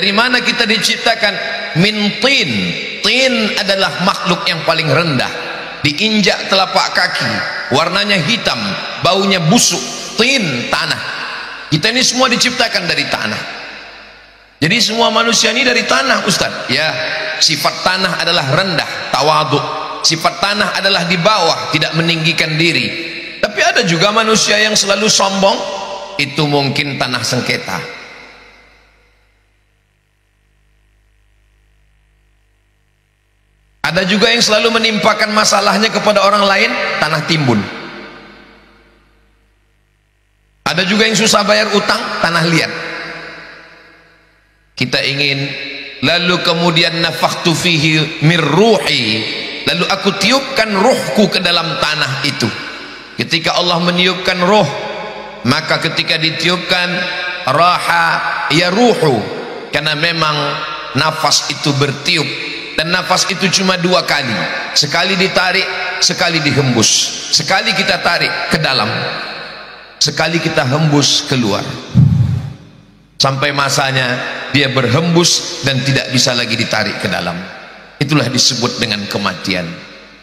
Dari mana kita diciptakan? Min tin. Tin adalah makhluk yang paling rendah. Diinjak telapak kaki, warnanya hitam, baunya busuk. Tin, tanah. Kita ini semua diciptakan dari tanah. Jadi semua manusia ini dari tanah, Ustaz. Ya, sifat tanah adalah rendah, tawadhu. Sifat tanah adalah di bawah, tidak meninggikan diri. Tapi ada juga manusia yang selalu sombong. Itu mungkin tanah sengketa. Ada juga yang selalu menimpakan masalahnya kepada orang lain, tanah timbun. Ada juga yang susah bayar utang, tanah liat. Kita ingin, lalu kemudian nafakhtu fihi mir ruhi, lalu aku tiupkan ruhku ke dalam tanah itu. Ketika Allah meniupkan ruh, maka ketika ditiupkan raha ya ruhu, karena memang nafas itu bertiup, dan nafas itu cuma 2 kali, sekali ditarik, sekali dihembus. Sekali kita tarik ke dalam, sekali kita hembus keluar, sampai masanya dia berhembus dan tidak bisa lagi ditarik ke dalam. Itulah disebut dengan kematian.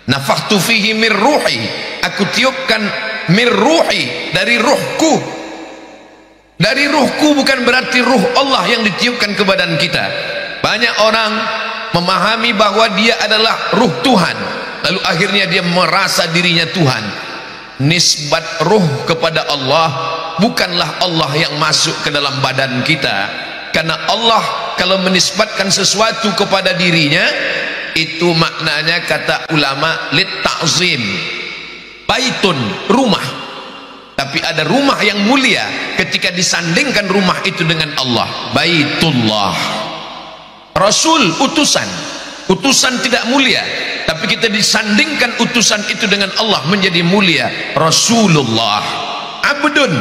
Nafakhtu fihi mir ruhi, aku tiupkan mir ruhi, dari ruhku. Dari ruhku bukan berarti ruh Allah yang ditiupkan ke badan kita. Banyak orang memahami bahwa dia adalah ruh Tuhan, lalu akhirnya dia merasa dirinya Tuhan. Nisbat ruh kepada Allah bukanlah Allah yang masuk ke dalam badan kita, karena Allah kalau menisbatkan sesuatu kepada dirinya, itu maknanya kata ulama lit ta'zim, baitun, rumah. Tapi ada rumah yang mulia ketika disandingkan rumah itu dengan Allah, baitullah. Rasul, utusan. Utusan tidak mulia, tapi kita disandingkan utusan itu dengan Allah menjadi mulia. Rasulullah. Abdun,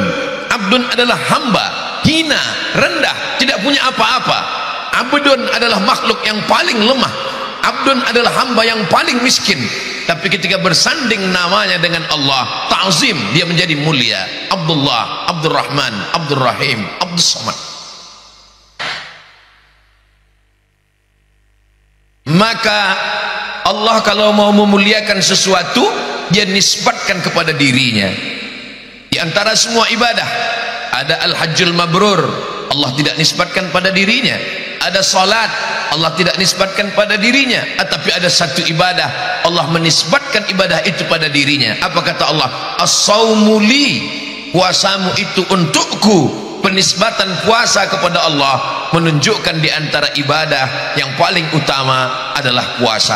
abdun adalah hamba, hina, rendah, tidak punya apa-apa. Abdun adalah makhluk yang paling lemah. Abdun adalah hamba yang paling miskin. Tapi ketika bersanding namanya dengan Allah, ta'zim, dia menjadi mulia. Abdullah, Abdurrahman, Abdurrahim, Abdussamad. Maka Allah kalau mau memuliakan sesuatu, dia nisbatkan kepada dirinya. Di antara semua ibadah ada al-hajjul mabrur, Allah tidak nisbatkan pada dirinya. Ada salat, Allah tidak nisbatkan pada dirinya. Tapi ada satu ibadah, Allah menisbatkan ibadah itu pada dirinya. Apa kata Allah? As-sawmu li, puasamu itu untukku. Penisbatan puasa kepada Allah menunjukkan di antara ibadah yang paling utama adalah puasa.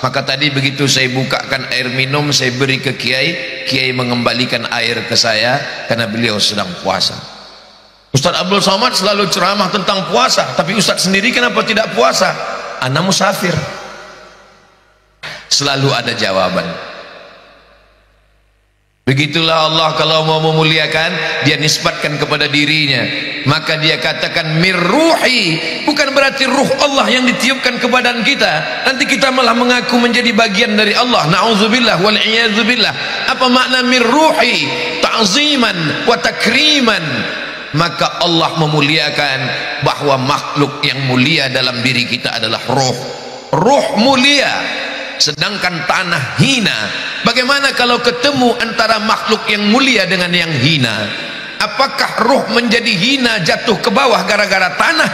Maka tadi begitu saya bukakan air minum, saya beri ke Kiai, Kiai mengembalikan air ke saya karena beliau sedang puasa. Ustaz Abdul Somad selalu ceramah tentang puasa, tapi Ustaz sendiri kenapa tidak puasa? Ana musafir. Selalu ada jawaban. Begitulah Allah kalau mau memuliakan, dia nisbatkan kepada dirinya. Maka dia katakan mir ruhi, bukan berarti ruh Allah yang ditiupkan ke badan kita. Nanti kita malah mengaku menjadi bagian dari Allah. Na'udzubillah wal iyadzubillah. Apa makna mir ruhi? Ta'ziman wa takriman. Maka Allah memuliakan bahwa makhluk yang mulia dalam diri kita adalah ruh. Ruh mulia, sedangkan tanah hina. Bagaimana kalau ketemu antara makhluk yang mulia dengan yang hina? Apakah ruh menjadi hina jatuh ke bawah gara-gara tanah,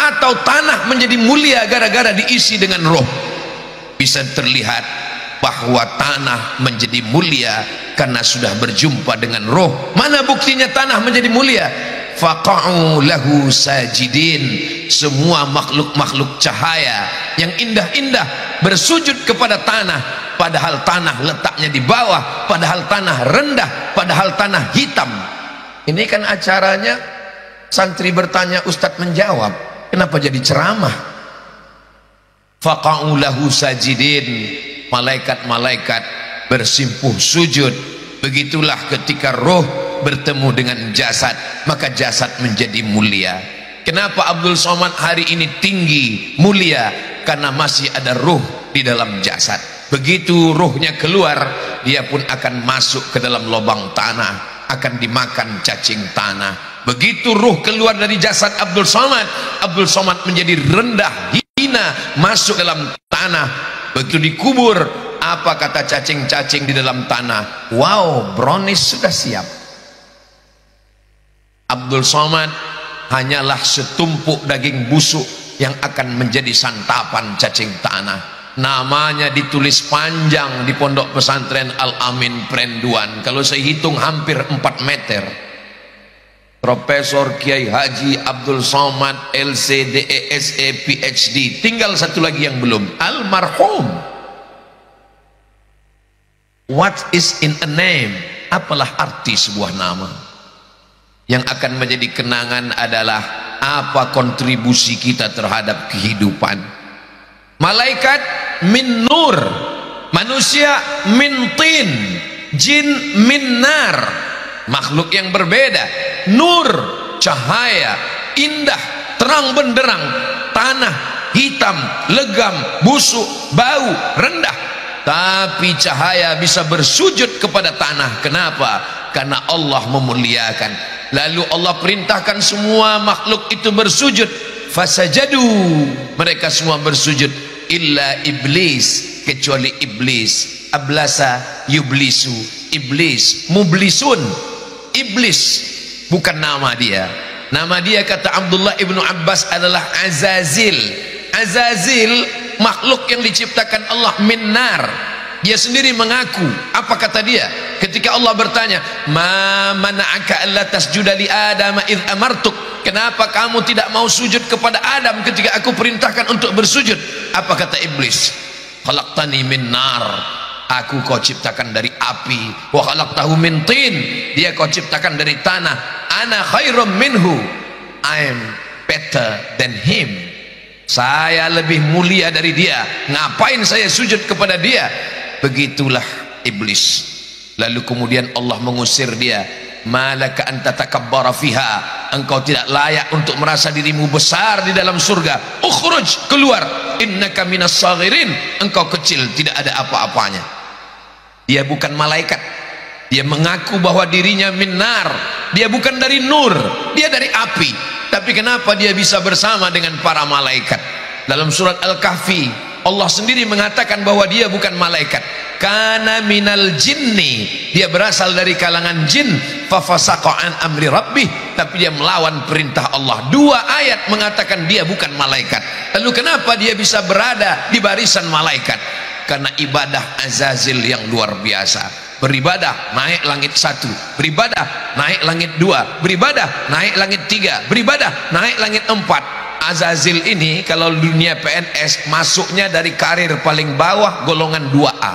atau tanah menjadi mulia gara-gara diisi dengan ruh? Bisa terlihat bahwa tanah menjadi mulia karena sudah berjumpa dengan ruh. Mana buktinya tanah menjadi mulia? Faqa'u lahu sajidin. Semua makhluk-makhluk cahaya yang indah-indah bersujud kepada tanah, padahal tanah letaknya di bawah, padahal tanah rendah, padahal tanah hitam. Ini kan acaranya santri bertanya, Ustadz menjawab. Kenapa jadi ceramah? Faqa'u lahu sajidin. Malaikat-malaikat bersimpuh sujud. Begitulah ketika roh bertemu dengan jasad, maka jasad menjadi mulia. Kenapa Abdul Somad hari ini tinggi, mulia? Karena masih ada ruh di dalam jasad. Begitu ruhnya keluar, dia pun akan masuk ke dalam lubang tanah. akan dimakan cacing tanah. Begitu ruh keluar dari jasad Abdul Somad menjadi rendah, hina, masuk dalam tanah. Begitu dikubur, apa kata cacing-cacing di dalam tanah? Wow, brownies sudah siap. Abdul Somad hanyalah setumpuk daging busuk yang akan menjadi santapan cacing tanah. Namanya ditulis panjang di pondok pesantren Al-Amin Prenduan. Kalau saya hitung hampir 4 meter. Profesor Kiai Haji Abdul Somad LCDESE PhD. Tinggal satu lagi yang belum, almarhum. What is in a name? Apalah arti sebuah nama? Yang akan menjadi kenangan adalah apa kontribusi kita terhadap kehidupan. Malaikat min nur, manusia min tin, jin min nar. Makhluk yang berbeda. Nur, cahaya, indah, terang benderang. Tanah, hitam, legam, busuk, bau, rendah. Tapi cahaya bisa bersujud kepada tanah. Kenapa? Karena Allah memuliakan. Lalu Allah perintahkan semua makhluk itu bersujud. Fasajadu, mereka semua bersujud. Illa iblis, kecuali iblis. Ablasa yublisu, iblis, mublisun. Iblis bukan nama dia. Nama dia kata Abdullah ibnu Abbas adalah Azazil. Azazil makhluk yang diciptakan Allah min nar. Dia sendiri mengaku. Apa kata dia ketika Allah bertanya, ma mana'aka alla tasjuda li Adam id amartuk? Kenapa kamu tidak mau sujud kepada Adam ketika aku perintahkan untuk bersujud? Apa kata iblis? Khalaqtani min nar, aku kau ciptakan dari api. Wa khalaqtahu min tin, dia kau ciptakan dari tanah. Ana khairum minhu, I am better than him. Saya lebih mulia dari dia, ngapain saya sujud kepada dia? Begitulah iblis. Lalu kemudian Allah mengusir dia. Malaka anta takabbara fiha, engkau tidak layak untuk merasa dirimu besar di dalam surga. Ukhruj, keluar. Innaka minas saghirin, engkau kecil, tidak ada apa-apanya. Dia bukan malaikat. Dia mengaku bahwa dirinya minar. Dia bukan dari nur, dia dari api. Tapi kenapa dia bisa bersama dengan para malaikat? Dalam surat Al-Kahfi Allah sendiri mengatakan bahwa dia bukan malaikat. Kana minal jinni, dia berasal dari kalangan jin. Fafasaqa an amri rabbih, tapi dia melawan perintah Allah. 2 ayat mengatakan dia bukan malaikat. Lalu kenapa dia bisa berada di barisan malaikat? Karena ibadah Azazil yang luar biasa. Beribadah naik langit 1, beribadah naik langit 2, beribadah naik langit 3, beribadah naik langit 4. Azazil ini kalau dunia PNS masuknya dari karir paling bawah, golongan 2A.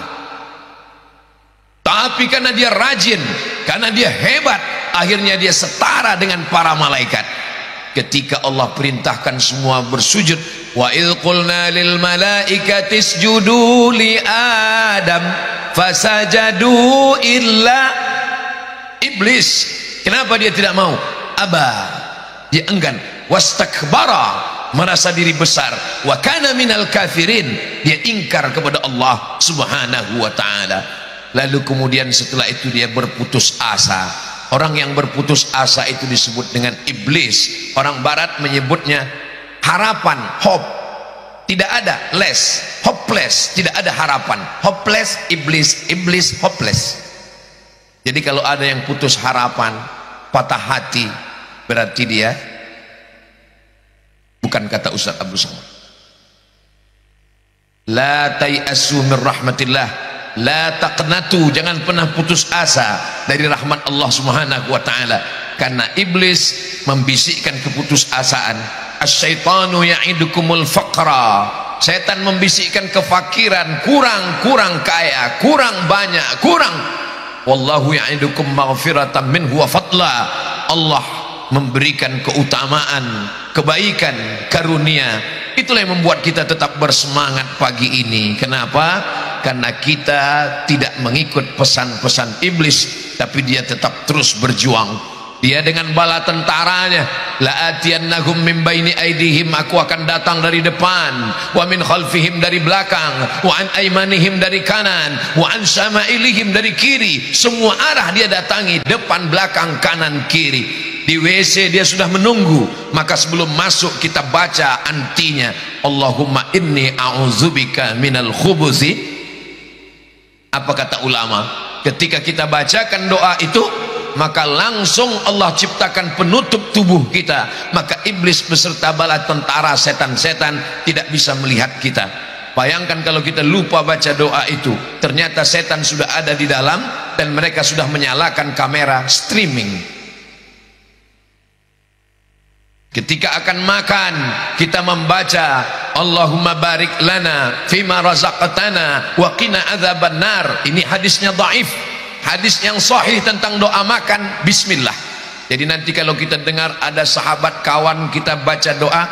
Tapi karena dia rajin, karena dia hebat, akhirnya dia setara dengan para malaikat. Ketika Allah perintahkan semua bersujud, wa idh qulna lil malaikati isjudu li Adam fasajadu illa iblis. Kenapa dia tidak mau? Aba, dia enggan. Wastakbara, merasa diri besar. Wa kana minal kafirin, dia ingkar kepada Allah subhanahu wa ta'ala. Lalu kemudian setelah itu dia berputus asa. Orang yang berputus asa itu disebut dengan iblis. Orang barat menyebutnya harapan, hope. Tidak ada less, hopeless, tidak ada harapan. Hopeless, iblis, iblis, hopeless. Jadi kalau ada yang putus harapan, patah hati, berarti dia bukan kata Ustaz Abdul Somad. La tayasu min rahmatillah, la taqnatu, jangan pernah putus asa dari rahmat Allah Subhanahu wa taala. Karena iblis membisikkan keputusasaan. Asyaitanu ya'idukumul faqra, setan membisikkan kefakiran, kurang kaya, kurang banyak, kurang. Wallahu ya'idukum maghfiratan minhu wa fadla, Allah memberikan keutamaan, kebaikan, karunia. Itulah yang membuat kita tetap bersemangat pagi ini. Kenapa? Karena kita tidak mengikut pesan-pesan iblis, tapi dia tetap terus berjuang. Dia dengan bala tentaranya, la atiyannahum min baini aidihim, aku akan datang dari depan, wa min khalfihim, dari belakang, wa an aymanihim, dari kanan, wa an syama'ilihim, dari kiri. Semua arah dia datangi, depan, belakang, kanan, kiri. Di WC dia sudah menunggu, maka sebelum masuk kita baca antinya, Allahumma inni a'udzubika minal khubuzi. Apa kata ulama? Ketika kita bacakan doa itu, maka langsung Allah ciptakan penutup tubuh kita, maka iblis beserta bala tentara setan-setan tidak bisa melihat kita. Bayangkan kalau kita lupa baca doa itu, ternyata setan sudah ada di dalam dan mereka sudah menyalakan kamera streaming. Ketika akan makan, kita membaca Allahumma barik lana fima razaqtana wa qina adzabannar. Ini hadisnya dhaif. Hadis yang sahih tentang doa makan, bismillah. Jadi nanti kalau kita dengar ada sahabat kawan kita baca doa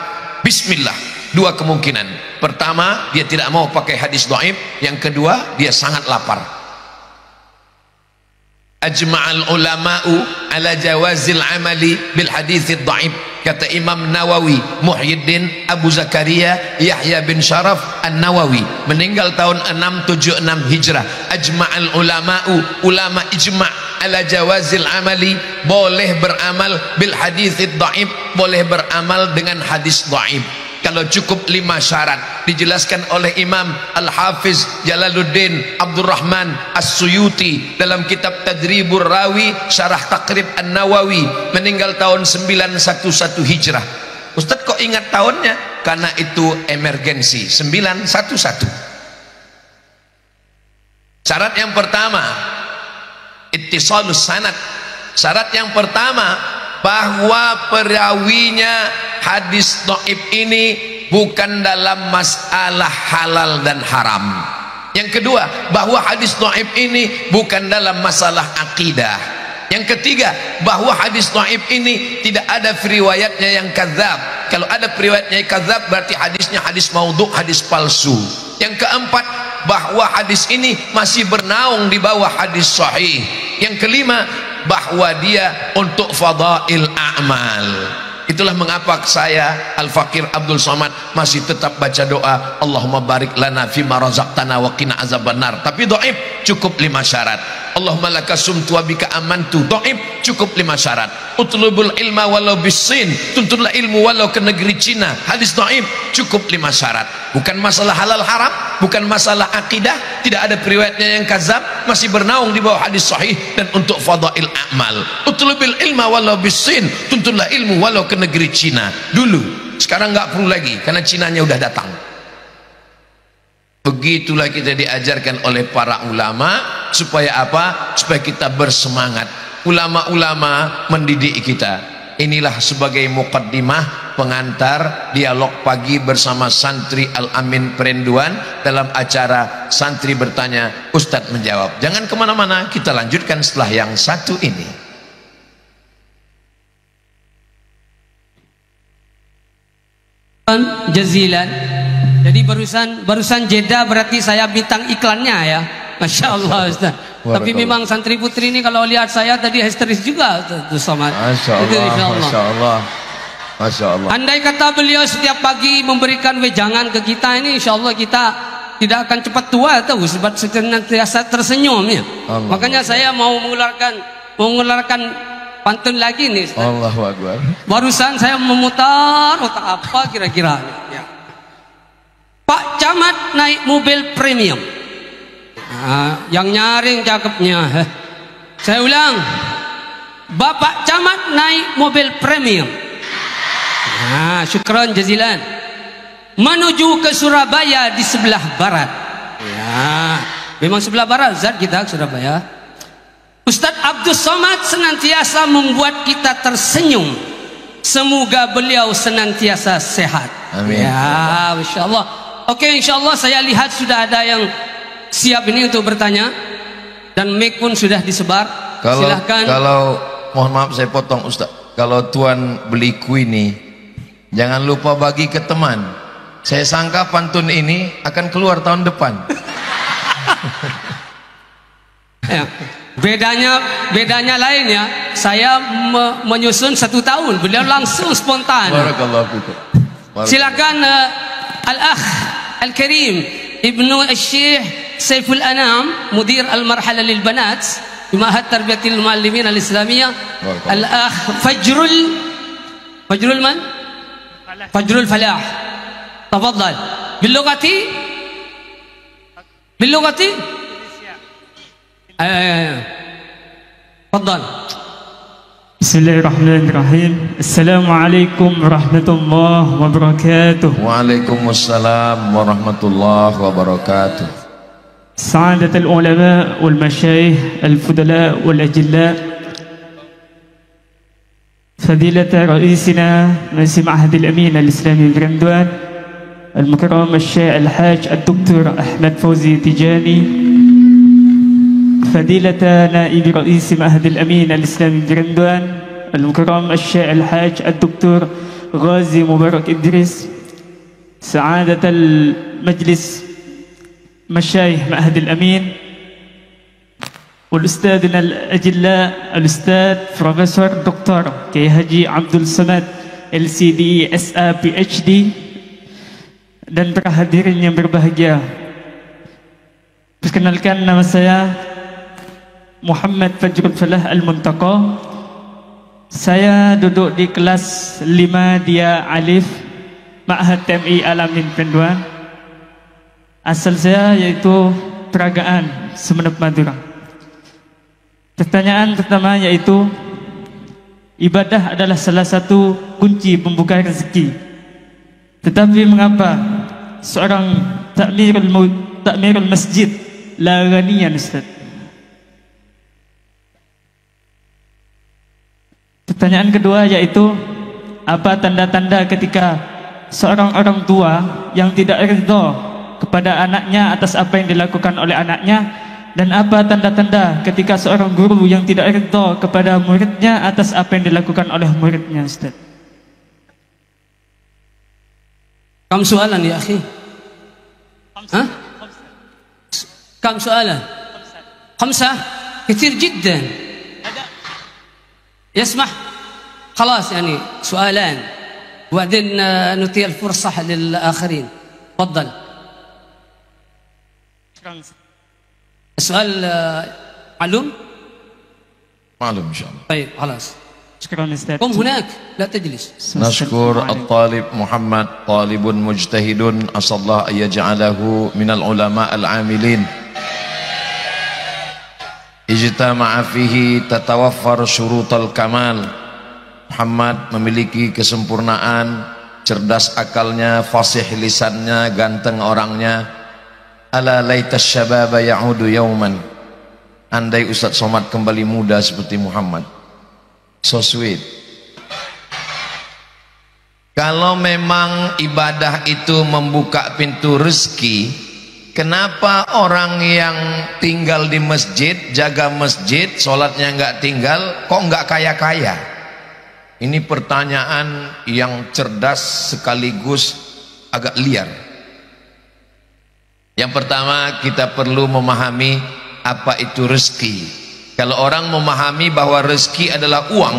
bismillah, dua kemungkinan. Pertama, dia tidak mau pakai hadis dhaif. Yang kedua, dia sangat lapar. Ajma'al ulama'u ala jawazil amali bil haditsid dhaif. Kata Imam Nawawi Muhyiddin Abu Zakaria Yahya bin Sharaf An-Nawawi, meninggal tahun 676 Hijrah. Ajma'al ulama'u, ulama ijma' ala jawazil amali, boleh beramal bil haditsid dhaif, boleh beramal dengan hadis dhaif kalau cukup 5 syarat. Dijelaskan oleh Imam Al-Hafiz Jalaluddin Abdurrahman As-Suyuti dalam kitab Tadribur Rawi Syarah Taqrib An-Nawawi, meninggal tahun 911 Hijrah. Ustadz kok ingat tahunnya? Karena itu emergensi, 911. Syarat yang pertama, ittisalus sanad. Syarat yang pertama, bahwa perawinya hadis dhaif ini bukan dalam masalah halal dan haram. Yang kedua, bahwa hadis dhaif ini bukan dalam masalah akidah. Yang ketiga, bahwa hadis dhaif ini tidak ada riwayatnya yang kadzab. Kalau ada riwayatnya yang kadzab, berarti hadisnya hadis maudhu, hadis palsu. Yang keempat, bahwa hadis ini masih bernaung di bawah hadis sahih. Yang kelima, bahwa dia untuk fadail a'mal. Itulah mengapa saya Al-Fakir Abdul Somad masih tetap baca doa Allahumma barik lana fima razaqtana wa qina azabannar. Tapi dhaif cukup 5 syarat. Allahumma laka sumtu wa bika amantu, dhaif cukup 5 syarat. Utlubul ilma walau bisin, tuntutlah ilmu walau ke negeri Cina, hadis dhaif cukup 5 syarat. Bukan masalah halal haram, bukan masalah akidah, tidak ada periwayatnya yang kadzab, masih bernaung di bawah hadis sahih dan untuk fadail a'mal. Utlubil ilma walau bisin, tuntutlah ilmu walau ke negeri Cina. Dulu, sekarang nggak perlu lagi karena Cinanya udah datang. Begitulah kita diajarkan oleh para ulama. Supaya apa? Supaya kita bersemangat. Ulama-ulama mendidik kita. Inilah sebagai muqaddimah, pengantar dialog pagi bersama santri Al-Amin Perenduan dalam acara Santri Bertanya, Ustadz Menjawab. Jangan kemana-mana, kita lanjutkan setelah yang satu ini. Jazilan. Jadi barusan jeda, berarti saya bintang iklannya ya. Masya Allah Ustaz. Tapi memang santri putri ini kalau lihat saya tadi histeris juga Ustaz Somad. Masya Allah, Masya Allah, Masya Allah. Andai kata beliau setiap pagi memberikan wejangan ke kita ini, insya Allah kita tidak akan cepat tua tahu, sebab senantiasa tersenyum ya. Makanya saya mau mengeluarkan pantun lagi nih Ustaz. Allahu Akbar. Barusan saya memutar otak apa kira-kira ya. Pak Camat naik mobil premium. Nah, yang nyaring cakepnya. Saya ulang, Bapak Camat naik mobil premium. Nah, syukran jazilan. Menuju ke Surabaya di sebelah barat. Ya, memang sebelah barat zat kita ke Surabaya. Ustadz Abdul Somad senantiasa membuat kita tersenyum. Semoga beliau senantiasa sehat. Amin. Ya, Masya Allah. Oke, insya Allah saya lihat sudah ada yang siap ini untuk bertanya dan mic pun sudah disebar. Silahkan. Kalau mohon maaf saya potong Ustaz, kalau tuan beli kue ini jangan lupa bagi ke teman. Saya sangka pantun ini akan keluar tahun depan. Ya. bedanya lain ya. Saya menyusun 1 tahun, beliau langsung spontan. Barakallahu fikum. Silakan al-akh al-karim Ibnu Syekh Saiful Anam, mudir al-marhala lil banat di Ma'had Tarbiyatil Muallimin al-Islamiyah, al-akh Fajrul Falah. Tafadhal باللغة تفضل. بسم الله الرحمن الرحيم. السلام عليكم ورحمة الله وبركاته. وعليكم السلام ورحمة الله وبركاته. سعادة العلماء والمشايخ الفضلاء والأجلاء، فضيلة رئيسنا رئيس معهد الأمين الإسلامي برندوان المكرم الشيخ الحاج الدكتور أحمد فوزي تجاني، فضيلة نائب رئيس معهد الأمين الإسلامي برندوان المكرم الشيخ الحاج الدكتور غازي مبارك إدريس، سعادة المجلس مشايخ معهد الأمين، والأستاذنا الأجلاء الأستاذ بروفيسور دكتور كي هاجي عبد الصمد LCD SA PhD, dan para hadirin yang berbahagia. Perkenalkan, nama saya Muhammad Fajrul Falah Al-Muntaqa. Saya duduk di kelas 5 dia Alif Ma'had TMI Alamin Penduan. Asal saya yaitu Peragaan, Sumeneb Madura. Pertanyaan pertama yaitu, ibadah adalah salah satu kunci pembuka rezeki. Tetapi mengapa seorang takmirul masjid la ghaniyan, Ustaz? Pertanyaan kedua yaitu, apa tanda-tanda ketika seorang orang tua yang tidak ridha kepada anaknya atas apa yang dilakukan oleh anaknya, dan apa tanda-tanda ketika seorang guru yang tidak ridha kepada muridnya atas apa yang dilakukan oleh muridnya, Ustaz? كم سؤالا يا أخي؟ ها؟ كم سؤالا؟ 5 كثير جدا. يسمح خلاص يعني سؤالان وبعدين نعطي الفرصة للآخرين. تفضل. السؤال معلوم؟ معلوم إن شاء الله. طيب خلاص. شكرا أستاذ. قم هناك لا تجلس. نشكر الطالب محمد، طالب مجتهد، أسأل الله أن يجعله من العلماء العاملين اجتمع فيه تتوفر شروط الكمال. Muhammad memiliki kesempurnaan, cerdas akalnya, fasih lisannya, ganteng orangnya. Ala laitas syababa ya'udu yauman. Andai Ustaz Somad kembali muda seperti Muhammad. So sweet. Kalau memang ibadah itu membuka pintu rezeki, kenapa orang yang tinggal di masjid, jaga masjid, sholatnya nggak tinggal, kok nggak kaya-kaya? Ini pertanyaan yang cerdas sekaligus agak liar. Yang pertama, kita perlu memahami apa itu rezeki. Kalau orang memahami bahwa rezeki adalah uang,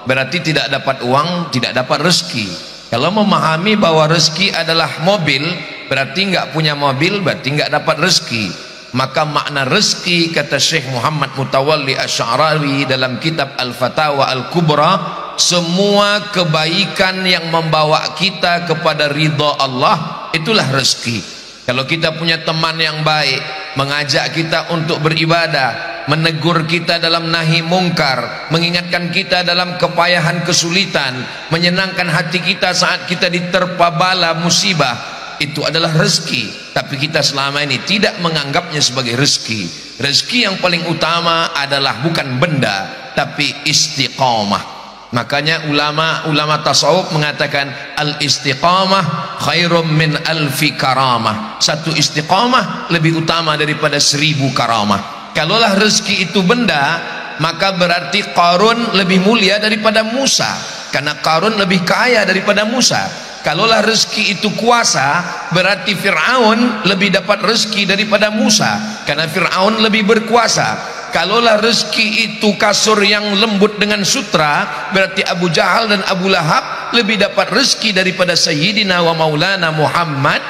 berarti tidak dapat uang, tidak dapat rezeki. Kalau memahami bahwa rezeki adalah mobil, berarti nggak punya mobil, berarti nggak dapat rezeki. Maka makna rezeki, kata Syekh Muhammad Mutawalli Asy'arawi dalam kitab Al-Fatawa Al-Kubra, semua kebaikan yang membawa kita kepada ridha Allah, itulah rezeki. Kalau kita punya teman yang baik, mengajak kita untuk beribadah, menegur kita dalam nahi mungkar, mengingatkan kita dalam kepayahan kesulitan, menyenangkan hati kita saat kita diterpa bala musibah, itu adalah rezeki. Tapi kita selama ini tidak menganggapnya sebagai rezeki. Rezeki yang paling utama adalah bukan benda, tapi istiqamah. Makanya ulama tasawuf mengatakan al-istiqamah khairum min alfi karamah. Satu istiqamah lebih utama daripada 1000 karamah. Kalaulah rezeki itu benda, maka berarti Qarun lebih mulia daripada Musa, karena Qarun lebih kaya daripada Musa. Kalaulah rezeki itu kuasa, berarti Fir'aun lebih dapat rezeki daripada Musa, karena Fir'aun lebih berkuasa. Kalaulah rezeki itu kasur yang lembut dengan sutra, berarti Abu Jahal dan Abu Lahab lebih dapat rezeki daripada Sayyidina wa Maulana Muhammad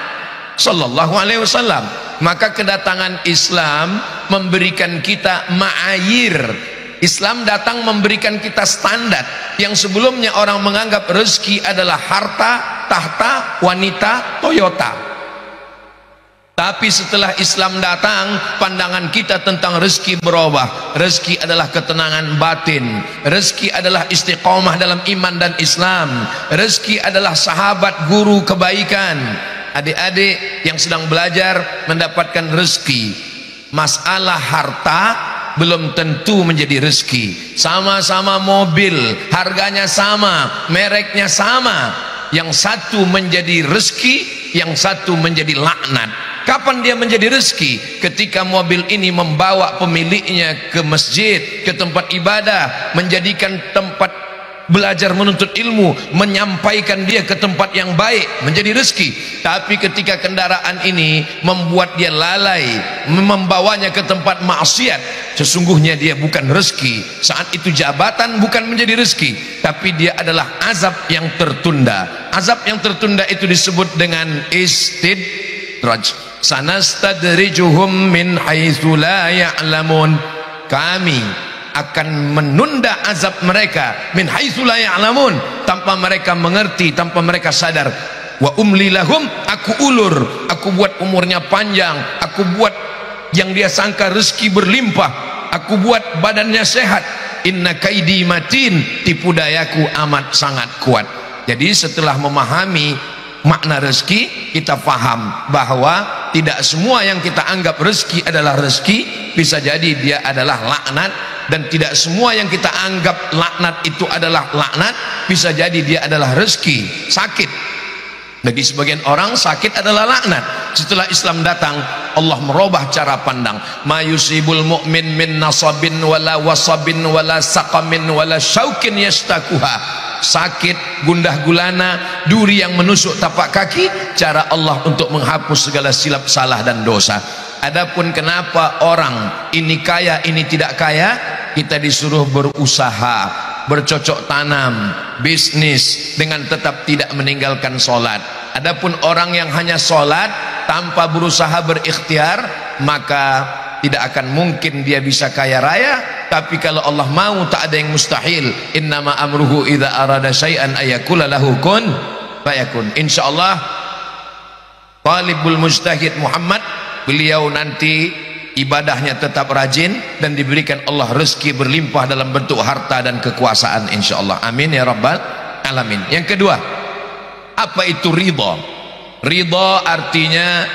sallallahu alaihi wasallam. Maka kedatangan Islam memberikan kita ma'ayir. Islam datang memberikan kita standar yang sebelumnya orang menganggap rezeki adalah harta, tahta, wanita, Toyota. Tapi setelah Islam datang, pandangan kita tentang rezeki berubah. Rezeki adalah ketenangan batin, rezeki adalah istiqomah dalam iman dan Islam, rezeki adalah sahabat guru kebaikan. Adik-adik yang sedang belajar mendapatkan rezeki. Masalah harta belum tentu menjadi rezeki. Sama-sama mobil, harganya sama, mereknya sama. Yang satu menjadi rezeki, yang satu menjadi laknat. Kapan dia menjadi rezeki? Ketika mobil ini membawa pemiliknya ke masjid, ke tempat ibadah, menjadikan tempat belajar menuntut ilmu, menyampaikan dia ke tempat yang baik, menjadi rezeki. Tapi ketika kendaraan ini membuat dia lalai, membawanya ke tempat maksiat, sesungguhnya dia bukan rezeki. Saat itu jabatan bukan menjadi rezeki, tapi dia adalah azab yang tertunda. Azab yang tertunda itu disebut dengan istidraj. Sanastadrijuhum min haitsu la ya'lamun. Kami akan menunda azab mereka min haitsu la ya'lamun, tanpa mereka mengerti, tanpa mereka sadar. Wa umli lahum, aku ulur, aku buat umurnya panjang, aku buat yang dia sangka rezeki berlimpah, aku buat badannya sehat. Inna kaidi matin, tipu dayaku amat sangat kuat. Jadi setelah memahami makna rezeki, kita faham bahwa tidak semua yang kita anggap rezeki adalah rezeki. Bisa jadi dia adalah laknat, dan tidak semua yang kita anggap laknat itu adalah laknat. Bisa jadi dia adalah rezeki. Sakit, bagi sebagian orang sakit adalah laknat. Setelah Islam datang, Allah merubah cara pandang. Ma yusibul mu'min min nasabin wala wasabin wala saqamin wala syaukin yastakuha. Sakit, gundah gulana, duri yang menusuk tapak kaki, cara Allah untuk menghapus segala silap salah dan dosa. Adapun kenapa orang ini kaya, ini tidak kaya, kita disuruh berusaha, bercocok tanam, bisnis, dengan tetap tidak meninggalkan sholat. Adapun orang yang hanya sholat tanpa berusaha berikhtiar, maka tidak akan mungkin dia bisa kaya raya. Tapi kalau Allah mau, tak ada yang mustahil. Innama amruhu idza arada syai'an ayakula lahu kun fayakun. Insyaallah talibul mujtahid Muhammad, beliau nanti ibadahnya tetap rajin dan diberikan Allah rezeki berlimpah dalam bentuk harta dan kekuasaan, insyaallah. Amin ya rabbal alamin. Yang kedua, apa itu ridha? Ridha artinya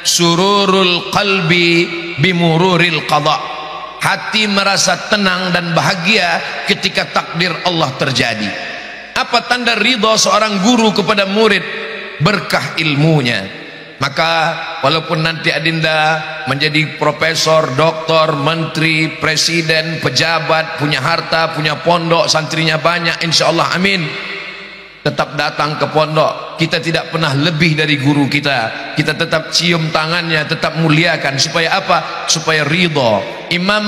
sururul qalbi bimururil qada. Hati merasa tenang dan bahagia ketika takdir Allah terjadi. Apa tanda ridha seorang guru kepada murid? Berkah ilmunya. Maka walaupun nanti adinda menjadi profesor, doktor, menteri, presiden, pejabat, punya harta, punya pondok, santrinya banyak, insyaallah, amin, tetap datang ke pondok. Kita tidak pernah lebih dari guru kita. Kita tetap cium tangannya, tetap muliakan. Supaya apa? Supaya ridha. Imam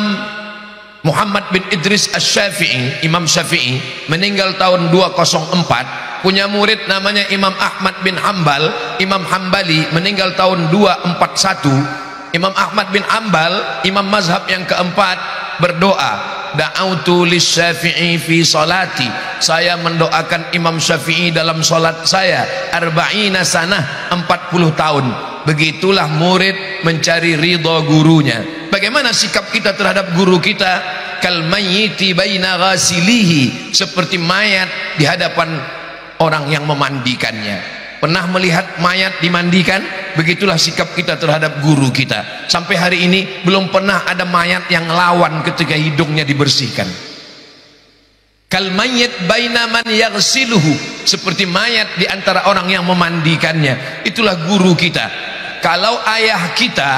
Muhammad bin Idris Asy-Syafi'i, Imam Syafi'i, meninggal tahun 204. Punya murid namanya Imam Ahmad bin Hambal, Imam Hambali, meninggal tahun 241. Imam Ahmad bin Hambal, imam mazhab yang keempat, berdoa, da'autu lisyafi'i fi salati, saya mendoakan Imam Syafi'i dalam salat saya, arba'ina sanah, 40 tahun. Begitulah murid mencari ridha gurunya. Bagaimana sikap kita terhadap guru kita? Kal mayyiti baina ghasilihi, seperti mayat di hadapan orang yang memandikannya. Pernah melihat mayat dimandikan? Begitulah sikap kita terhadap guru kita. Sampai hari ini belum pernah ada mayat yang lawan ketika hidungnya dibersihkan. Kal mayyit baina man yaghsiluhu, seperti mayat di antara orang yang memandikannya. Itulah guru kita. Kalau ayah kita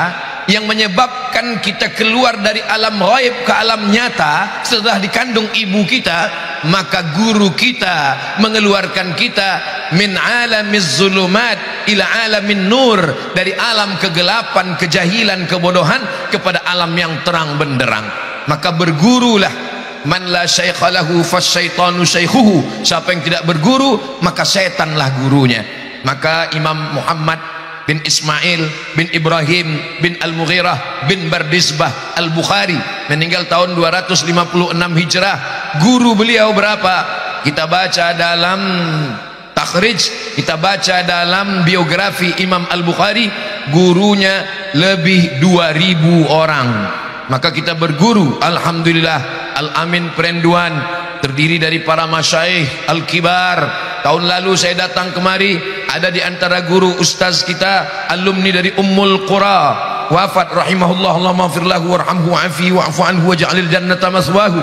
yang menyebabkan kita keluar dari alam ghaib ke alam nyata setelah dikandung ibu kita, maka guru kita mengeluarkan kita min alamiz zulumat ila alamin nur, dari alam kegelapan, kejahilan, kebodohan kepada alam yang terang benderang. maka bergurulah. Man la syaikha lahu fasyaitanu syaikhuhu. Siapa yang tidak berguru, maka setanlah gurunya. Maka Imam Muhammad bin Ismail bin Ibrahim bin Al-Mughirah bin Bardisbah Al-Bukhari meninggal tahun 256 Hijrah. Guru beliau berapa? Kita baca dalam takhrij, kita baca dalam biografi Imam Al-Bukhari, gurunya lebih 2000 orang. Maka kita berguru, alhamdulillah. Al-Amin Perenduan terdiri dari para masyaikh Al-Kibar. Tahun lalu saya datang kemari, ada di antara guru ustaz kita, alumni dari Ummul Qura, wafat rahimahullah, Allahumma maghfir lahu warhamhu wa'afi wa'fu anhu waj'alil jannata maswahu.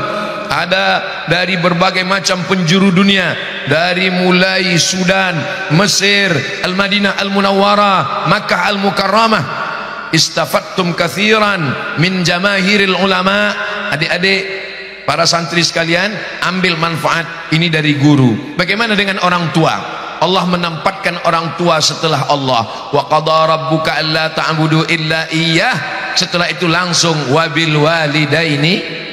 Ada dari berbagai macam penjuru dunia, dari mulai Sudan, Mesir, Al-Madinah Al-Munawwarah, Makkah Al-Mukarramah. Istafattum kathiran min jamahiril ulama. Adik-adik, para santri sekalian, ambil manfaat ini dari guru. Bagaimana dengan orang tua? Allah menempatkan orang tua setelah Allah. Wa qada rabbuka alla ta'budu illa iyyah. Setelah itu langsung wabil walidaini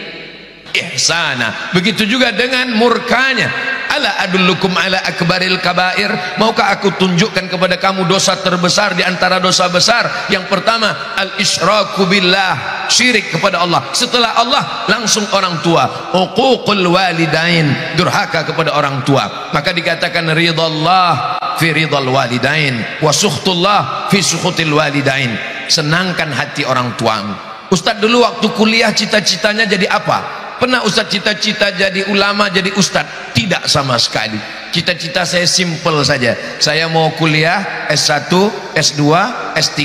ihsana. Begitu juga dengan murkanya. Ala adullukum ala akbaril kabair. Maukah aku tunjukkan kepada kamu dosa terbesar di antara dosa besar? Yang pertama, al-isyraku billah, syirik kepada Allah. Setelah Allah langsung orang tua. Uququl walidain, durhaka kepada orang tua. Maka dikatakan ridallah fi ridal walidain wa sukhtullah fi sukhutil walidain. Senangkan hati orang tuamu. Ustaz dulu waktu kuliah cita-citanya jadi apa? Pernah Ustaz cita-cita jadi ulama, jadi Ustaz? Tidak sama sekali. Cita-cita saya simple saja. Saya mau kuliah S1, S2, S3.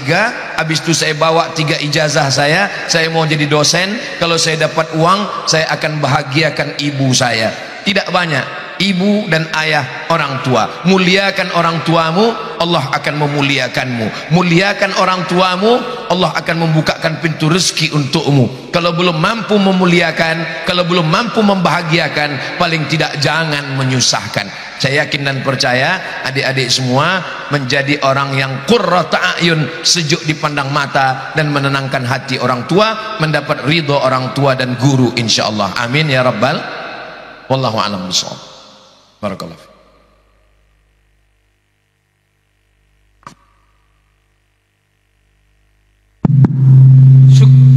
Habis itu saya bawa 3 ijazah saya. Saya mau jadi dosen. Kalau saya dapat uang, saya akan bahagiakan ibu saya. Tidak banyak. Ibu dan ayah, orang tua. Muliakan orang tuamu, Allah akan memuliakanmu. Muliakan orang tuamu, Allah akan membukakan pintu rezeki untukmu. Kalau belum mampu memuliakan, kalau belum mampu membahagiakan, paling tidak jangan menyusahkan. Saya yakin dan percaya adik-adik semua menjadi orang yang qurrata a'yun, sejuk dipandang mata dan menenangkan hati orang tua, mendapat ridho orang tua dan guru insyaallah. Amin ya rabbal. Wallahu a'lam bishawab. Barakallahu.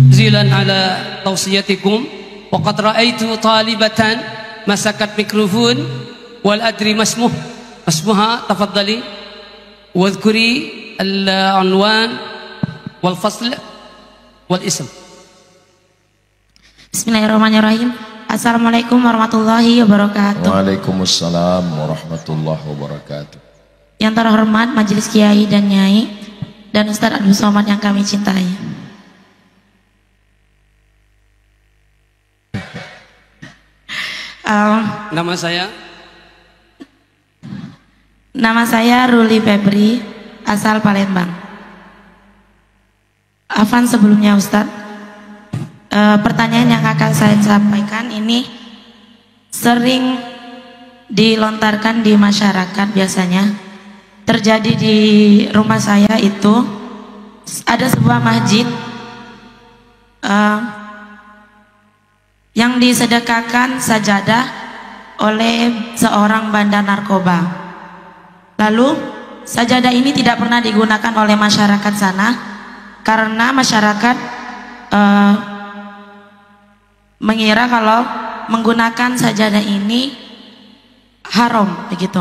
Syukran ala tawsiyatikum. Wa qad ra'aitu talibatan masakat mikrofon wal adri masmuha tafaddali wadhkuri al-unwan wal fasl wal ism. Bismillahirrahmanirrahim. Assalamualaikum warahmatullahi wabarakatuh. Waalaikumsalam warahmatullahi wabarakatuh. Yang terhormat majelis kiai dan nyai dan Ustaz Abdul Somad yang kami cintai. Nama saya Ruli Febri, asal Palembang. Afan sebelumnya Ustaz. Pertanyaan yang akan saya sampaikan ini sering dilontarkan di masyarakat biasanya. Terjadi di rumah saya itu ada sebuah masjid yang disedekahkan sajadah oleh seorang bandar narkoba. Lalu sajadah ini tidak pernah digunakan oleh masyarakat sana karena masyarakat mengira kalau menggunakan sajadah ini haram begitu.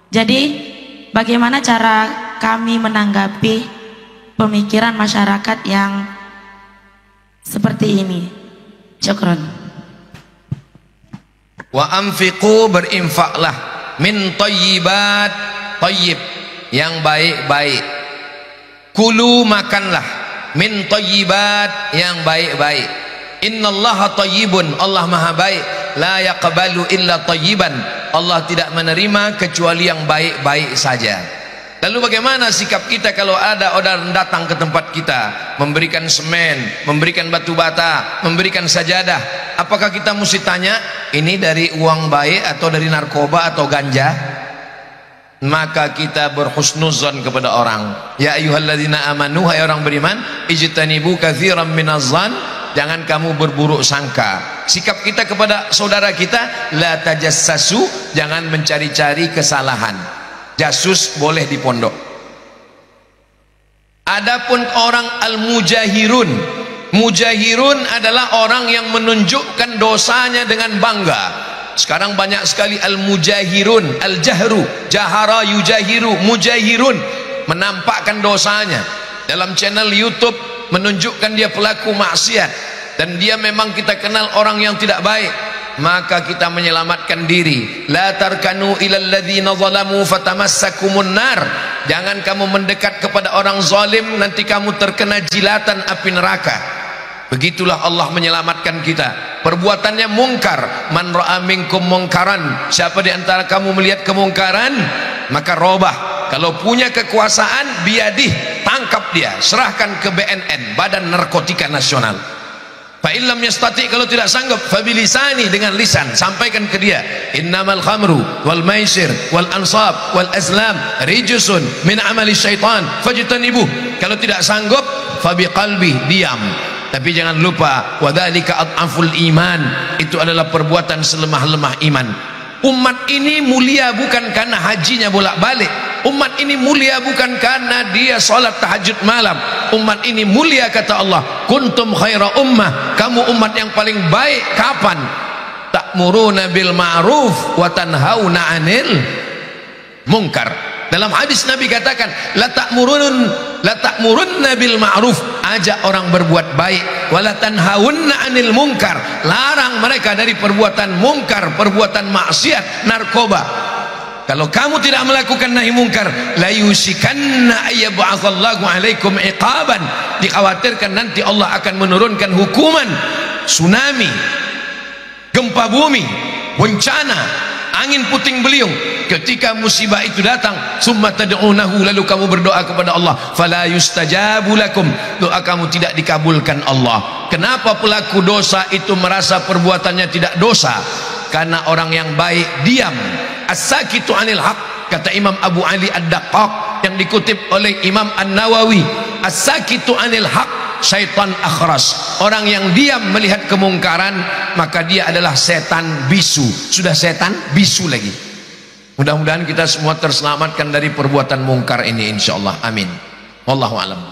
Jadi bagaimana cara kami menanggapi pemikiran masyarakat yang seperti ini? Syukran. Wa anfiqu, berinfaklah, min thayyibat, thayyib, yang baik-baik. Kulu, makanlah, min thayyibat, yang baik-baik. Innallaha thayyibun, Allah maha baik. La yaqbalu illa thayyiban, Allah tidak menerima kecuali yang baik-baik saja. Lalu bagaimana sikap kita kalau ada orang datang ke tempat kita memberikan semen, memberikan batu bata, memberikan sajadah? Apakah kita mesti tanya ini dari uang baik atau dari narkoba atau ganja? Maka kita berhusnuzon kepada orang. Ya ayyuhalladzina amanu, hai orang beriman, ijtanibu katsiran minaz-zan jangan kamu berburuk sangka. Sikap kita kepada saudara kita, la tajassasu, jangan mencari-cari kesalahan. Jasus boleh di pondok. Adapun orang al-mujahirun, mujahirun adalah orang yang menunjukkan dosanya dengan bangga. Sekarang banyak sekali al-mujahirun, al-jahru, jahara yujahiru, mujahirun, menampakkan dosanya dalam channel YouTube, menunjukkan dia pelaku maksiat dan dia memang kita kenal orang yang tidak baik. Maka kita menyelamatkan diri. La tarkanu ilal ladzina zalamu fatamassakumun nar. Jangan kamu mendekat kepada orang zalim, nanti kamu terkena jilatan api neraka. Begitulah Allah menyelamatkan kita. Perbuatannya mungkar, man ra'a minkum mungkaran, siapa di antara kamu melihat kemungkaran, maka robah. Kalau punya kekuasaan, biadih, tangkap dia, serahkan ke BNN, Badan Narkotika Nasional. Fa illam yastati, kalau tidak sanggup, fabilisani, dengan lisan, sampaikan ke dia, innamal khamru wal maisir wal ansab wal azlam rijsun min amali syaitan fajtanibuh. Kalau tidak sanggup, fabiqalbi, diam. Tapi jangan lupa, wadzalika adhaful iman, itu adalah perbuatan selemah-lemah iman. Umat ini mulia bukan karena hajinya bolak-balik. Umat ini mulia bukan karena dia salat tahajud malam. Umat ini mulia, kata Allah, kuntum khaira ummah, kamu umat yang paling baik. Kapan? Ta'muruna bil ma'ruf wa tanhauna 'anil munkar. Dalam hadis Nabi katakan, la ta'murunna bil ma'ruf, ajak orang berbuat baik, wala tanhaunna 'anil munkar, larang mereka dari perbuatan mungkar, perbuatan maksiat, narkoba. Kalau kamu tidak melakukan nahi mungkar, la yusikanna ayyab'atsallahu 'alaikum iqaban, dikhawatirkan nanti Allah akan menurunkan hukuman, tsunami, gempa bumi, bencana, angin puting beliung. Ketika musibah itu datang, summa tad'unahu, lalu kamu berdoa kepada Allah, fala yustajabu lakum, doa kamu tidak dikabulkan Allah. Kenapa pelaku dosa itu merasa perbuatannya tidak dosa? Karena orang yang baik diam. As-sakitu 'anil haq, kata Imam Abu Ali Ad-Daqqaq yang dikutip oleh Imam An-Nawawi, as-sakitu 'anil haq syaitan akhras. Orang yang diam melihat kemungkaran, maka dia adalah setan bisu. Sudah setan bisu lagi. Mudah-mudahan kita semua terselamatkan dari perbuatan mungkar ini, insyaallah. Amin. Wallahu a'lam.